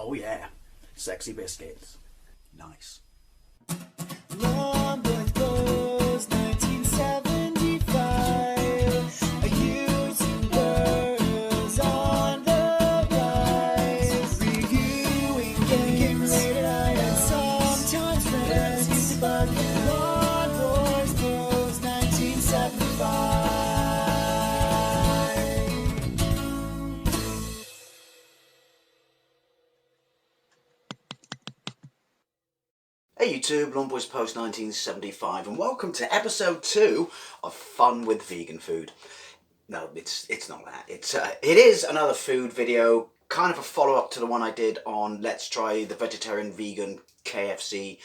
Oh yeah, sexy biscuits. Nice. Long boys blues, 1975. A YouTuber's on the rise. Reviewing games late at night and sometimes friends used to bug. Long boys blues, 1975. Hey YouTube, Long Boys Post 1975, and welcome to episode 2 of Fun with Vegan Food. No, it's not that. It is another food video, kind of a follow-up to the one I did on Let's Try the Vegetarian Vegan KFC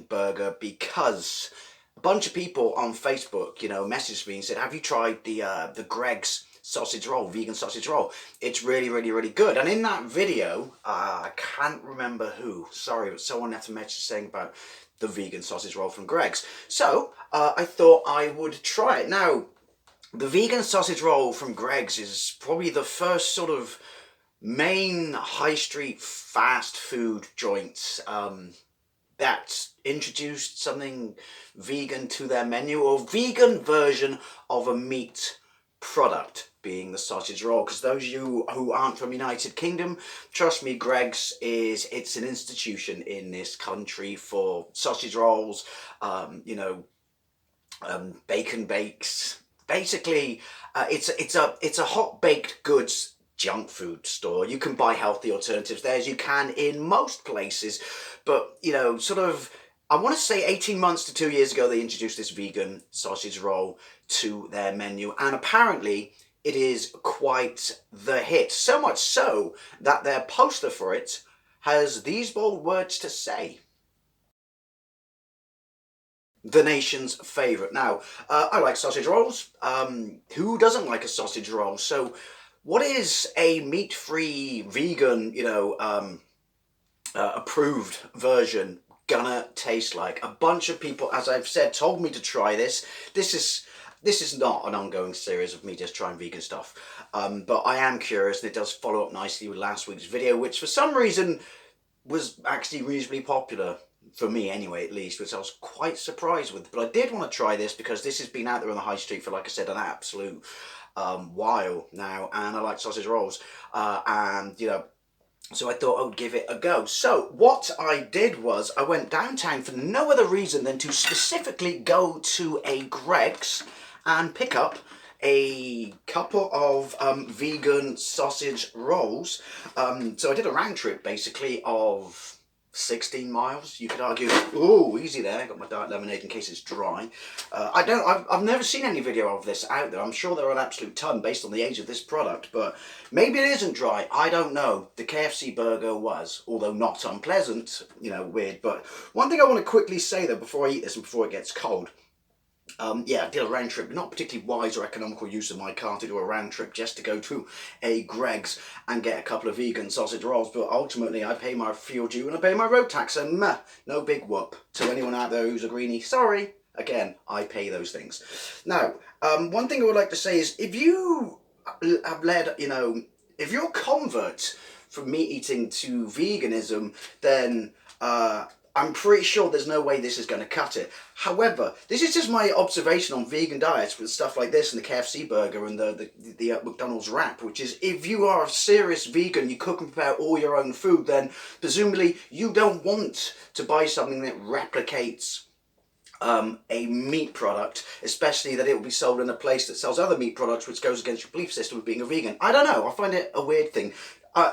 burger, because a bunch of people on Facebook, messaged me and said, "Have you tried the Gregg's sausage roll, vegan sausage roll? It's really good." And in that video, I can't remember who, sorry, but someone left a message saying about the vegan sausage roll from Gregg's. So I thought I would try it. Now, the vegan sausage roll from Gregg's is probably the first sort of main high street fast food joint that's introduced something vegan to their menu, or vegan version of a meat product, being the sausage roll. Because those of you who aren't from United Kingdom, trust me, Gregg's it's an institution in this country for sausage rolls, bacon bakes. Basically, it's a hot baked goods junk food store. You can buy healthy alternatives there, as you can in most places, but sort of, I want to say 18 months to 2 years ago, they introduced this vegan sausage roll to their menu, and apparently it is quite the hit. So much so that their poster for it has these bold words to say: the nation's favourite. Now, I like sausage rolls. Who doesn't like a sausage roll? So what is a meat-free, vegan, approved version gonna taste like? A bunch of people, as I've said, told me to try this. This is not an ongoing series of me just trying vegan stuff, but I am curious, and it does follow up nicely with last week's video, which for some reason was actually reasonably popular, for me anyway at least, which I was quite surprised with. But I did want to try this because this has been out there on the high street for, like I said, an absolute while now, and I like sausage rolls, so I thought I would give it a go. So what I did was I went downtown for no other reason than to specifically go to a Gregg's and pick up a couple of vegan sausage rolls. So I did a round trip basically of 16 miles, you could argue. Oh, easy there. I got my diet lemonade in case it's dry. I've never seen any video of this out there. I'm sure there are an absolute ton based on the age of this product, but maybe it isn't dry. I don't know. The KFC burger was, although not unpleasant, weird. But one thing I want to quickly say though, before I eat this and before it gets cold, I did a round trip. Not particularly wise or economical use of my car to do a round trip just to go to a Gregg's and get a couple of vegan sausage rolls, but ultimately I pay my fuel due and I pay my road tax, and no big whoop to anyone out there who's a greenie. Sorry, again, I pay those things. Now, one thing I would like to say is, if you have led, if you're a convert from meat eating to veganism, then I'm pretty sure there's no way this is going to cut it. However, this is just my observation on vegan diets with stuff like this and the KFC burger and the McDonald's wrap, which is, if you are a serious vegan, you cook and prepare all your own food, then presumably you don't want to buy something that replicates a meat product, especially that it will be sold in a place that sells other meat products, which goes against your belief system of being a vegan. I don't know, I find it a weird thing.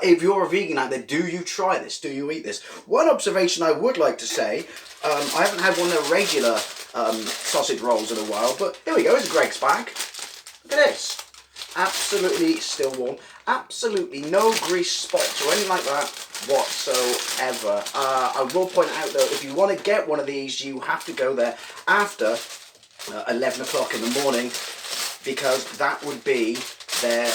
If you're a vegan out there, do you try this? Do you eat this? One observation I would like to say, I haven't had one of the regular sausage rolls in a while, but here we go, it's Gregg's bag. Look at this. Absolutely still warm. Absolutely no grease spots or anything like that whatsoever. I will point out though, if you want to get one of these, you have to go there after 11 o'clock in the morning, because that would be their,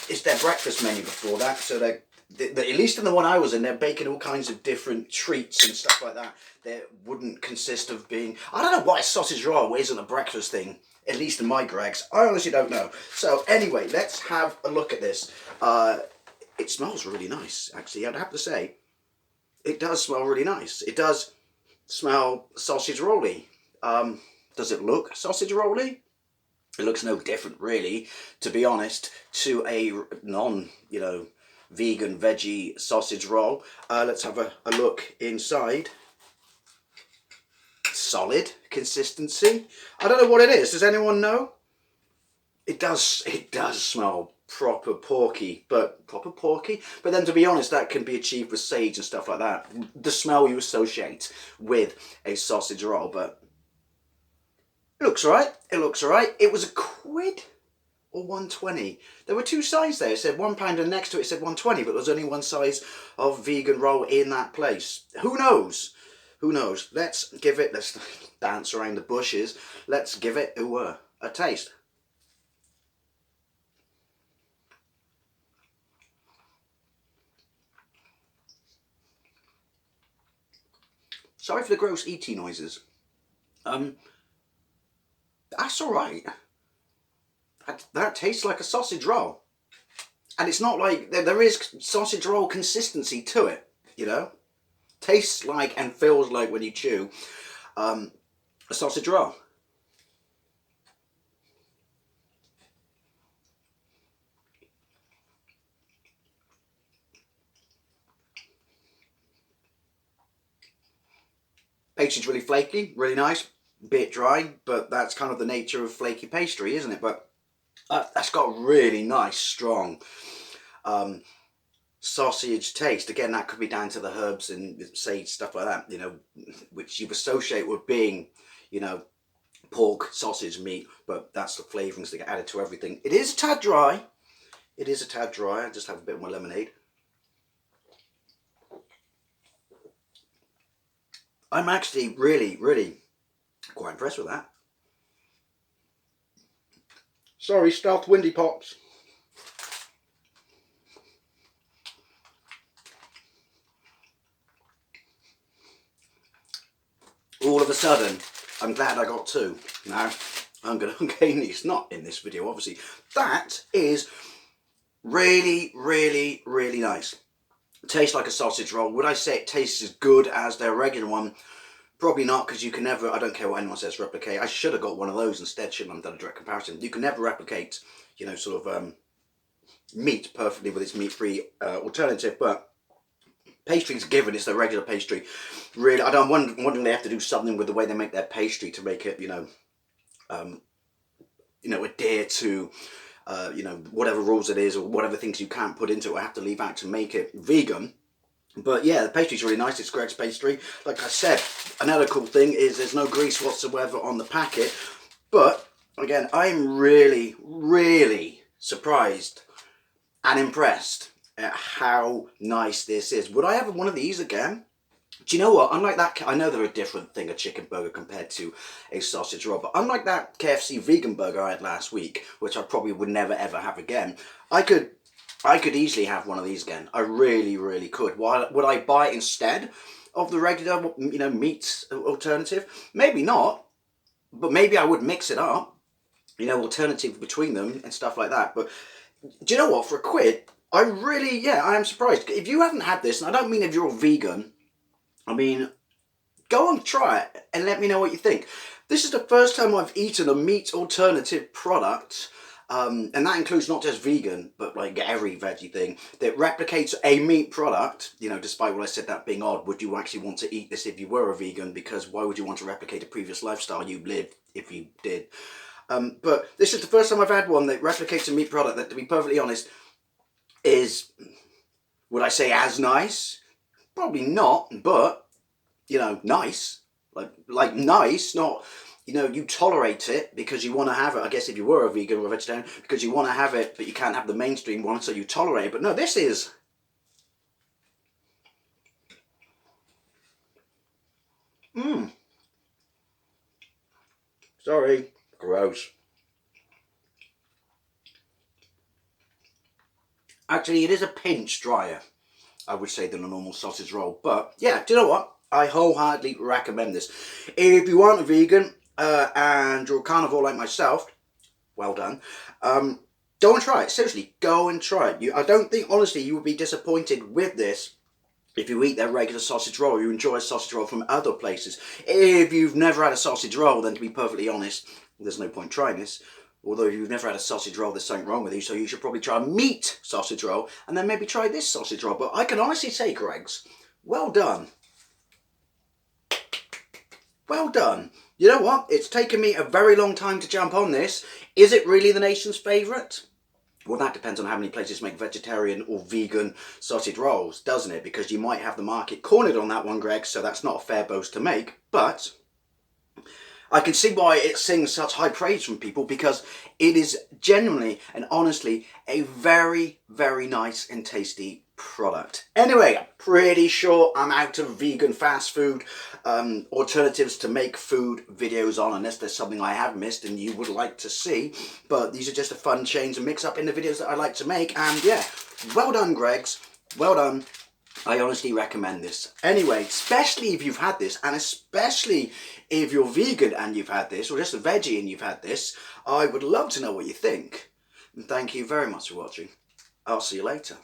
it's their breakfast menu before that. So they're, at least in the one I was in, they're baking all kinds of different treats and stuff like that that wouldn't consist of being, I don't know why a sausage roll isn't a breakfast thing, at least in my Gregg's. I honestly don't know. So anyway, let's have a look at this. it smells really nice, actually. I'd have to say, it does smell really nice. It does smell sausage rolly. Does it look sausage rolly? It looks no different, really, to be honest, to a non, vegan veggie sausage roll. Let's have a look inside. Solid consistency. I don't know what it is. Does anyone know? It does smell proper porky, but then, to be honest, that can be achieved with sage and stuff like that. The smell you associate with a sausage roll, but it looks alright. It looks alright. It was £1 or 1.20. There were two signs there. It said £1 and next to it said 1.20, but there was only one size of vegan roll in that place. Who knows? Who knows? Let's dance around the bushes. Let's give it a taste. Sorry for the gross ET noises. That's alright. That tastes like a sausage roll. And it's not like, there is sausage roll consistency to it, Tastes like and feels like, when you chew, a sausage roll. Pastry's really flaky, really nice, bit dry, but that's kind of the nature of flaky pastry, isn't it? But that's got a really nice, strong sausage taste. Again, that could be down to the herbs and sage, stuff like that, which you associate with being, pork, sausage, meat, but that's the flavourings that get added to everything. It is a tad dry. It is a tad dry. I just have a bit of my lemonade. I'm actually really, really quite impressed with that. Sorry, stealth windy pops. All of a sudden, I'm glad I got two. Now, I'm going to gain these. Not in this video, obviously. That is really, really, really nice. It tastes like a sausage roll. Would I say it tastes as good as their regular one? Probably not, because you can never, I don't care what anyone says, replicate. I should have got one of those instead, shouldn't I have done a direct comparison. You can never replicate, meat perfectly with its meat-free alternative, but pastry's given, it's their regular pastry. Really, I'm wondering they have to do something with the way they make their pastry to make it, adhere to, whatever rules it is, or whatever things you can't put into it or have to leave out to make it vegan. But yeah, the pastry's really nice. It's Gregg's pastry. Like I said, another cool thing is there's no grease whatsoever on the packet. But again, I'm really, really surprised and impressed at how nice this is. Would I have one of these again? Do you know what? Unlike that, I know they're a different thing, a chicken burger compared to a sausage roll, but unlike that KFC vegan burger I had last week, which I probably would never ever have again, I could easily have one of these again. I really, really could. Why would I buy it instead of the regular, meat alternative? Maybe not, but maybe I would mix it up, alternative between them and stuff like that. But do you know what? For £1, I am surprised. If you haven't had this, and I don't mean if you're a vegan, I mean, go and try it and let me know what you think. This is the first time I've eaten a meat alternative product, and that includes not just vegan, but like every veggie thing that replicates a meat product. Despite what I said that being odd, would you actually want to eat this if you were a vegan? Because why would you want to replicate a previous lifestyle you lived if you did? But this is the first time I've had one that replicates a meat product that, to be perfectly honest, is, would I say as nice? Probably not, but, nice. Like nice, not, you tolerate it because you want to have it. I guess if you were a vegan or a vegetarian, because you want to have it, but you can't have the mainstream one, so you tolerate it. But no, this is... Sorry. Gross. Actually, it is a pinch drier, I would say, than a normal sausage roll. But yeah, do you know what? I wholeheartedly recommend this. If you aren't a vegan and you're a carnivore like myself, well done. Go and try it. Seriously, go and try it. I don't think, honestly, you would be disappointed with this if you eat their regular sausage roll. You enjoy a sausage roll from other places. If you've never had a sausage roll, then to be perfectly honest, there's no point trying this. Although if you've never had a sausage roll, there's something wrong with you, so you should probably try a meat sausage roll, and then maybe try this sausage roll. But I can honestly say, Greggs, well done. Well done. You know what? It's taken me a very long time to jump on this. Is it really the nation's favourite? Well, that depends on how many places make vegetarian or vegan sausage rolls, doesn't it? Because you might have the market cornered on that one, Gregg, so that's not a fair boast to make. But I can see why it sings such high praise from people, because it is genuinely and honestly a very, very nice and tasty product. Anyway, I'm pretty sure I'm out of vegan fast food alternatives to make food videos on, unless there's something I have missed and you would like to see. But these are just a fun change and mix up in the videos that I like to make. And yeah, well done, Greggs. Well done. I honestly recommend this. Anyway, especially if you've had this, and especially if you're vegan and you've had this, or just a veggie and you've had this, I would love to know what you think. And thank you very much for watching. I'll see you later.